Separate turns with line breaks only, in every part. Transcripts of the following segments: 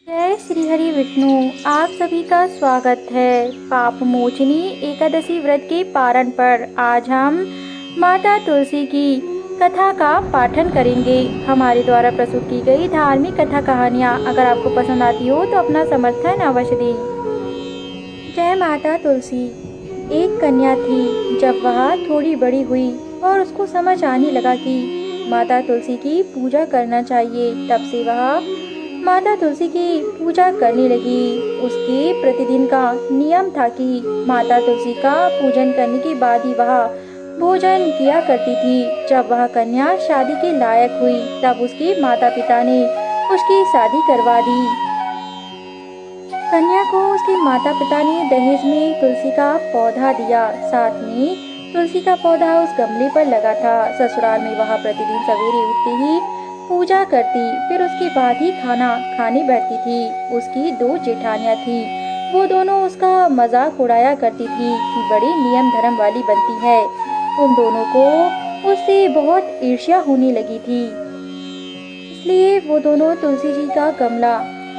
जय श्री हरि विष्णु। आप सभी का स्वागत है पाप मोचनी एकादशी व्रत के पारण पर। आज हम माता तुलसी की कथा का पाठन करेंगे। हमारे द्वारा प्रस्तुत की गई धार्मिक कथा कहानियाँ अगर आपको पसंद आती हो तो अपना समर्थन अवश्य दें। जय माता तुलसी। एक कन्या थी। जब वह थोड़ी बड़ी हुई और उसको समझ आने लगा कि माता तुलसी की पूजा करना चाहिए, तब से वह माता तुलसी की पूजा करने लगी। उसके प्रतिदिन का नियम था कि माता तुलसी का पूजन करने के बाद ही वह भोजन किया करती थी। जब वह कन्या शादी के लायक हुई तब उसके माता पिता ने उसकी शादी करवा दी। कन्या को उसके माता पिता ने दहेज में तुलसी का पौधा दिया। साथ में तुलसी का पौधा उस गमले पर लगा था। ससुराल में वह प्रतिदिन सवेरे उठते ही पूजा करती, फिर उसके बाद ही खाना खाने बैठती थी। उसकी दो जेठानियां थी। वो दोनों उसका मजाक उड़ाया करती थी कि बड़ी नियम धर्म वाली बनती है। उन दोनों को उससे बहुत ईर्ष्या होने लगी थी। इसलिए वो दोनों तुलसी जी का गमला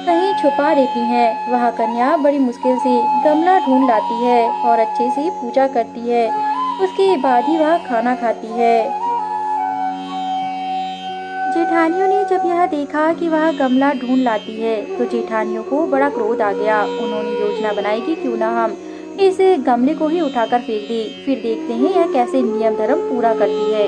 कहीं छुपा देती हैं। वह कन्या बड़ी मुश्किल से गमला ढूंढ लाती है और अच्छे से पूजा करती है। उसके बाद ही वह खाना खाती है। जेठानियों ने जब यह देखा कि वह गमला ढूंढ लाती है तो जेठानियों को बड़ा क्रोध आ गया। उन्होंने योजना बनाई कि क्यों ना हम इस गमले को ही उठाकर फेंक दें, फिर देखते हैं यह कैसे नियम धर्म पूरा करती है।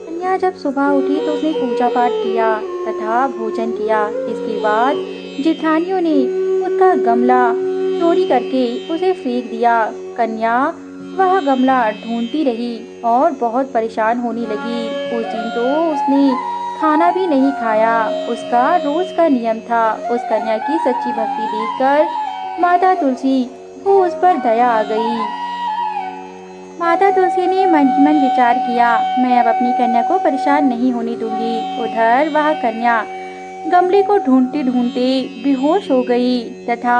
कन्या जब सुबह उठी तो उसने पूजा पाठ किया तथा भोजन किया। इसके बाद जेठानियों ने उसका गमला चोरी करके उसे फेंक दिया। कन्या वह गमला ढूंढती रही और बहुत परेशान होने लगी। उस दिन तो उसने खाना भी नहीं खाया। उसका रोज का नियम था। उस कन्या की सच्ची भक्ति देखकर माता तुलसी को उस पर दया आ गई। माता तुलसी ने मन ही मन विचार किया, मैं अब अपनी कन्या को परेशान नहीं होने दूंगी। उधर वह कन्या गमले को ढूंढते ढूंढते बेहोश हो गई तथा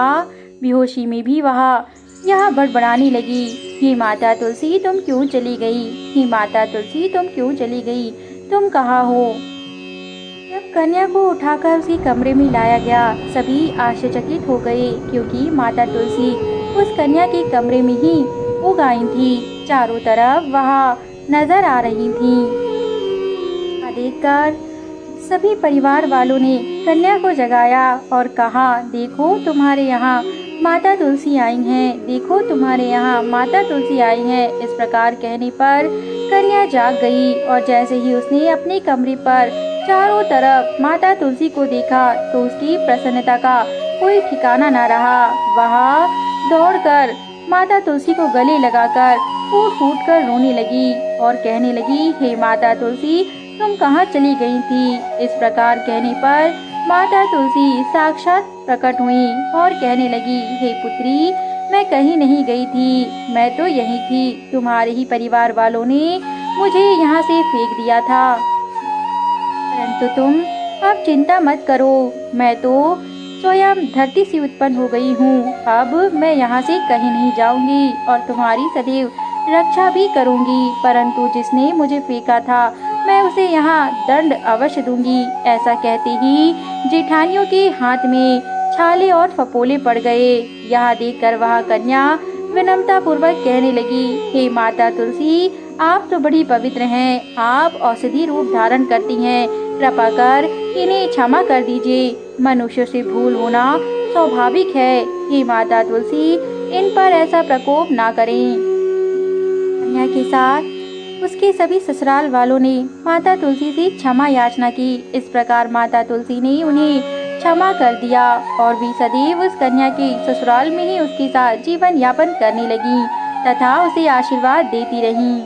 बेहोशी में भी वह यह बड़बड़ाने लगी, हे माता तुलसी तुम क्यों चली गई? हे माता तुलसी तुम क्यों चली गई? तुम कहाँ हो? जब कन्या को उठाकर उसी कमरे में लाया गया, सभी आश्चर्यचकित हो गए क्योंकि माता तुलसी उस कन्या के कमरे में ही उग आई थी। चारों तरफ वह नजर आ रही थी। देखकर सभी परिवार वालों ने कन्या को जगाया और कहा, देखो तुम्हारे यहाँ माता तुलसी आई हैं, देखो तुम्हारे यहाँ माता तुलसी आई हैं। इस प्रकार कहने पर कन्या जाग गई और जैसे ही उसने अपने कमरे पर चारों तरफ माता तुलसी को देखा तो उसकी प्रसन्नता का कोई ठिकाना न रहा। वह दौड़कर माता तुलसी को गले लगाकर फूट फूट कर रोने लगी और कहने लगी, हे माता तुलसी तुम कहाँ चली गई थी? इस प्रकार कहने पर माता तुलसी साक्षात प्रकट हुई और कहने लगी, हे पुत्री मैं कहीं नहीं गई थी, मैं तो यही थी। तुम्हारे ही परिवार वालों ने मुझे यहाँ से फेंक दिया था, परंतु तुम अब चिंता मत करो, मैं तो स्वयं धरती से उत्पन्न हो गई हूँ। अब मैं यहाँ से कहीं नहीं जाऊंगी और तुम्हारी सदैव रक्षा भी करूंगी। परंतु जिसने मुझे फेंका था मैं उसे यहाँ दंड अवश्य दूंगी। ऐसा कहते ही जेठानियों के हाथ में छाले और फपोले पड़ गए। यह देखकर वह कन्या विनम्रता पूर्वक कहने लगी, हे माता तुलसी आप तो बड़ी पवित्र हैं, आप औषधि रूप धारण करती हैं, कृपा कर इन्हें क्षमा कर दीजिए। मनुष्य से भूल होना स्वाभाविक है। हे माता तुलसी इन पर ऐसा प्रकोप ना करें। कन्या के साथ उसके सभी ससुराल वालों ने माता तुलसी से क्षमा याचना की। इस प्रकार माता तुलसी ने उन्हें क्षमा कर दिया और वे सदैव उस कन्या के ससुराल में ही उसके साथ जीवन यापन करने लगी तथा उसे आशीर्वाद देती रहीं।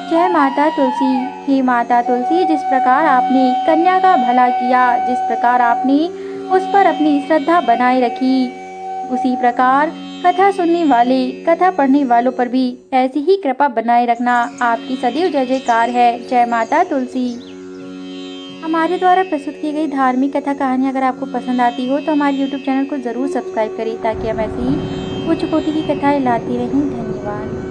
जय माता तुलसी। हे माता तुलसी जिस प्रकार आपने कन्या का भला किया, जिस प्रकार आपने उस पर अपनी श्रद्धा बनाए रखी, उसी प्रकार कथा सुनने वाले, कथा पढ़ने वालों पर भी ऐसी ही कृपा बनाए रखना। आपकी सदैव जय जयकार है। जय माता तुलसी। हमारे द्वारा प्रस्तुत की गई धार्मिक कथा कहानी अगर आपको पसंद आती हो तो हमारे YouTube चैनल को ज़रूर सब्सक्राइब करें ताकि हम ऐसी ही उच्च कोटि की कथाएं लाते रहें। धन्यवाद।